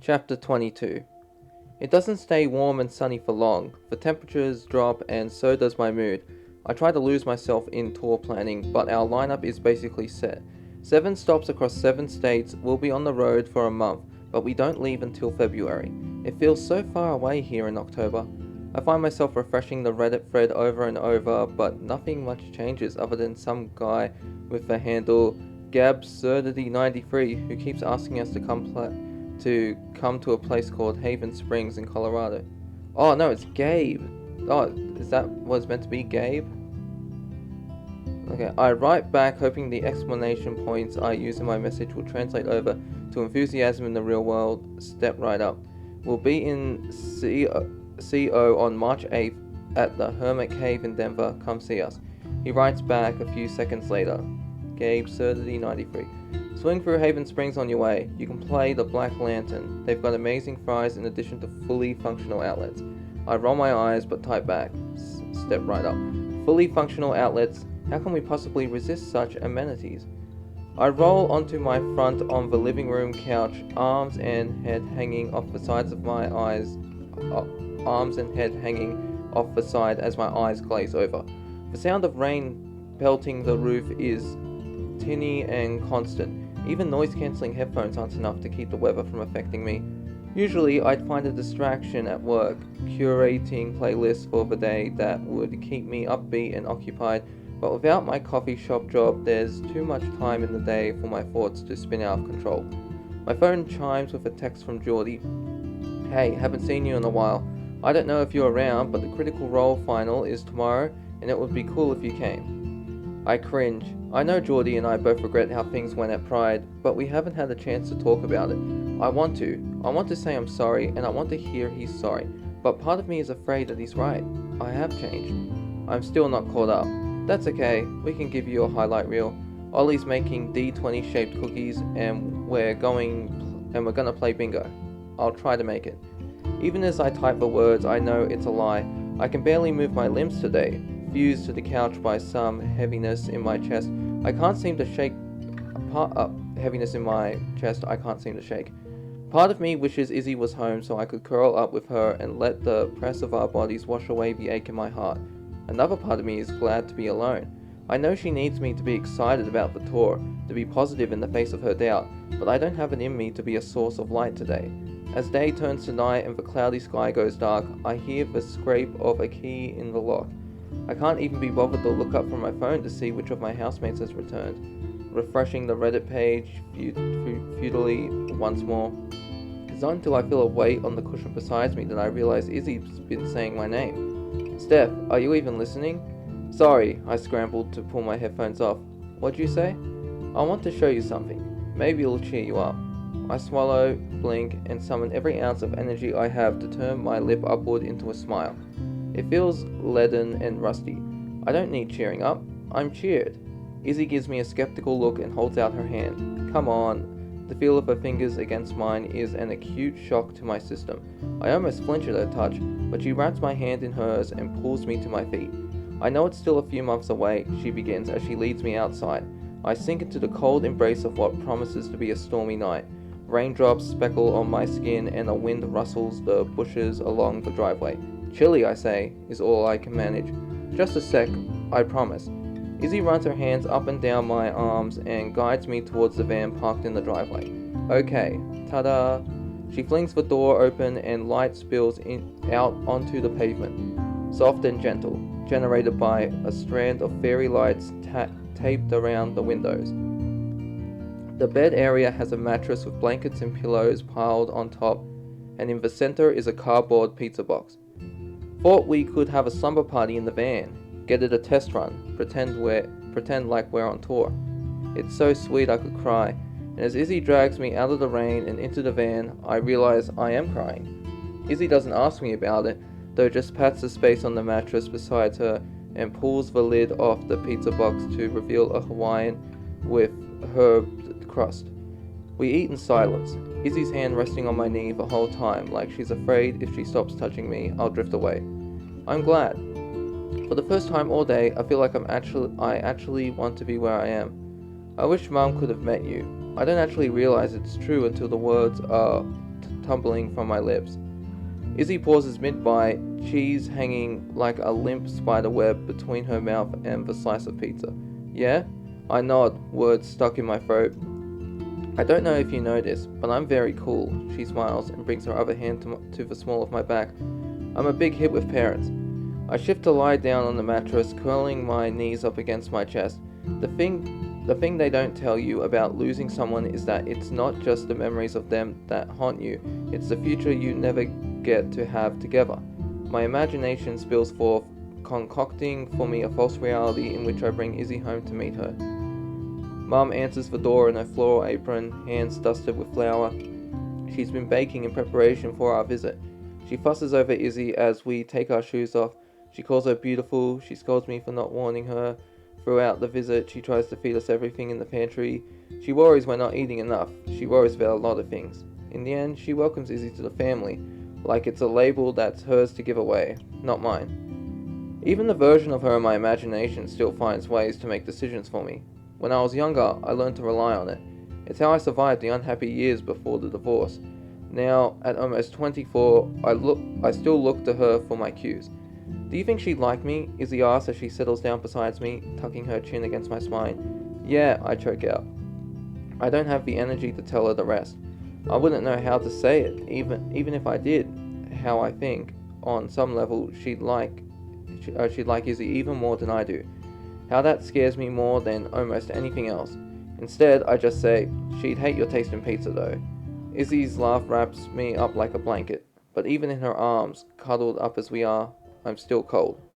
Chapter 22. It doesn't stay warm and sunny for long. The temperatures drop and so does my mood. I try to lose myself in tour planning, but our lineup is basically set. 7 stops across 7 states. We'll be on the road for a month, but we don't leave until February. It feels so far away here in October. I find myself refreshing the Reddit thread over and over, but nothing much changes other than some guy with the handle Gabsurdity93 who keeps asking us to come to a place called Haven Springs in Colorado. Oh no, it's Gabe. Oh, is that what it's meant to be, Gabe? Okay, I write back hoping the explanation points I use in my message will translate over to enthusiasm in the real world. Step right up. We'll be in CO on March 8th at the Hermit Cave in Denver. Come see us. He writes back a few seconds later. Gabe Surdity 93. Swing through Haven Springs on your way. You can play the Black Lantern. They've got amazing fries in addition to fully functional outlets. I roll my eyes but type back. Step right up. Fully functional outlets. How can we possibly resist such amenities? I roll onto my front on the living room couch, arms and head hanging off the sides of my eyes. Arms and head hanging off the side as my eyes glaze over. The sound of rain pelting the roof is tinny and constant. Even noise-cancelling headphones aren't enough to keep the weather from affecting me. Usually, I'd find a distraction at work, curating playlists for the day that would keep me upbeat and occupied, but without my coffee shop job, there's too much time in the day for my thoughts to spin out of control. My phone chimes with a text from Geordie. Hey, haven't seen you in a while. I don't know if you're around, but the Critical Role final is tomorrow, and it would be cool if you came. I cringe. I know Geordie and I both regret how things went at Pride, but we haven't had a chance to talk about it. I want to say I'm sorry, and I want to hear he's sorry, but part of me is afraid that he's right. I have changed. I'm still not caught up. That's okay, we can give you a highlight reel. Ollie's making D20 shaped cookies, and we're gonna play bingo. I'll try to make it. Even as I type the words, I know it's a lie. I can barely move my limbs today. Fused to the couch by some heaviness in my chest, I can't seem to shake. Heaviness in my chest, I can't seem to shake. Part of me wishes Izzy was home so I could curl up with her and let the press of our bodies wash away the ache in my heart. Another part of me is glad to be alone. I know she needs me to be excited about the tour, to be positive in the face of her doubt, but I don't have it in me to be a source of light today. As day turns to night and the cloudy sky goes dark, I hear the scrape of a key in the lock. I can't even be bothered to look up from my phone to see which of my housemates has returned. Refreshing the Reddit page futilely once more. It's not until I feel a weight on the cushion beside me that I realize Izzy's been saying my name. Steph, are you even listening? Sorry, I scrambled to pull my headphones off. What'd you say? I want to show you something. Maybe it'll cheer you up. I swallow, blink, and summon every ounce of energy I have to turn my lip upward into a smile. It feels leaden and rusty. I don't need cheering up. I'm cheered. Izzy gives me a skeptical look and holds out her hand. Come on. The feel of her fingers against mine is an acute shock to my system. I almost flinch at her touch, but she wraps my hand in hers and pulls me to my feet. I know it's still a few months away, she begins as she leads me outside. I sink into the cold embrace of what promises to be a stormy night. Raindrops speckle on my skin and a wind rustles the bushes along the driveway. Chilly, I say, is all I can manage. Just a sec, I promise. Izzy runs her hands up and down my arms and guides me towards the van parked in the driveway. Okay, ta-da! She flings the door open and light spills out onto the pavement. Soft and gentle, generated by a strand of fairy lights taped around the windows. The bed area has a mattress with blankets and pillows piled on top, and in the center is a cardboard pizza box. Thought we could have a slumber party in the van, get it a test run, pretend like we're on tour. It's so sweet I could cry, and as Izzy drags me out of the rain and into the van, I realize I am crying. Izzy doesn't ask me about it, though just pats the space on the mattress beside her and pulls the lid off the pizza box to reveal a Hawaiian with herb crust. We eat in silence, Izzy's hand resting on my knee the whole time, like she's afraid if she stops touching me, I'll drift away. I'm glad. For the first time all day, I feel like I actually want to be where I am. I wish Mum could have met you. I don't actually realize it's true until the words are tumbling from my lips. Izzy pauses mid-bite, cheese hanging like a limp spider web between her mouth and the slice of pizza. Yeah? I nod, words stuck in my throat. I don't know if you know this, but I'm very cool, she smiles and brings her other hand to the small of my back. I'm a big hit with parents. I shift to lie down on the mattress, curling my knees up against my chest. The thing they don't tell you about losing someone is that it's not just the memories of them that haunt you, it's the future you never get to have together. My imagination spills forth, concocting for me a false reality in which I bring Izzy home to meet her. Mum answers the door in her floral apron, hands dusted with flour. She's been baking in preparation for our visit. She fusses over Izzy as we take our shoes off. She calls her beautiful. She scolds me for not warning her. Throughout the visit, she tries to feed us everything in the pantry. She worries we're not eating enough. She worries about a lot of things. In the end, she welcomes Izzy to the family, like it's a label that's hers to give away, not mine. Even the version of her in my imagination still finds ways to make decisions for me. When I was younger, I learned to rely on it. It's how I survived the unhappy years before the divorce. Now, at almost 24, I still look to her for my cues. Do you think she'd like me? Izzy asks as she settles down beside me, tucking her chin against my spine. Yeah, I choke out. I don't have the energy to tell her the rest. I wouldn't know how to say it, even if I did. How I think, on some level, she'd like Izzy even more than I do. How that scares me more than almost anything else. Instead, I just say, she'd hate your taste in pizza though. Izzy's laugh wraps me up like a blanket, but even in her arms, cuddled up as we are, I'm still cold.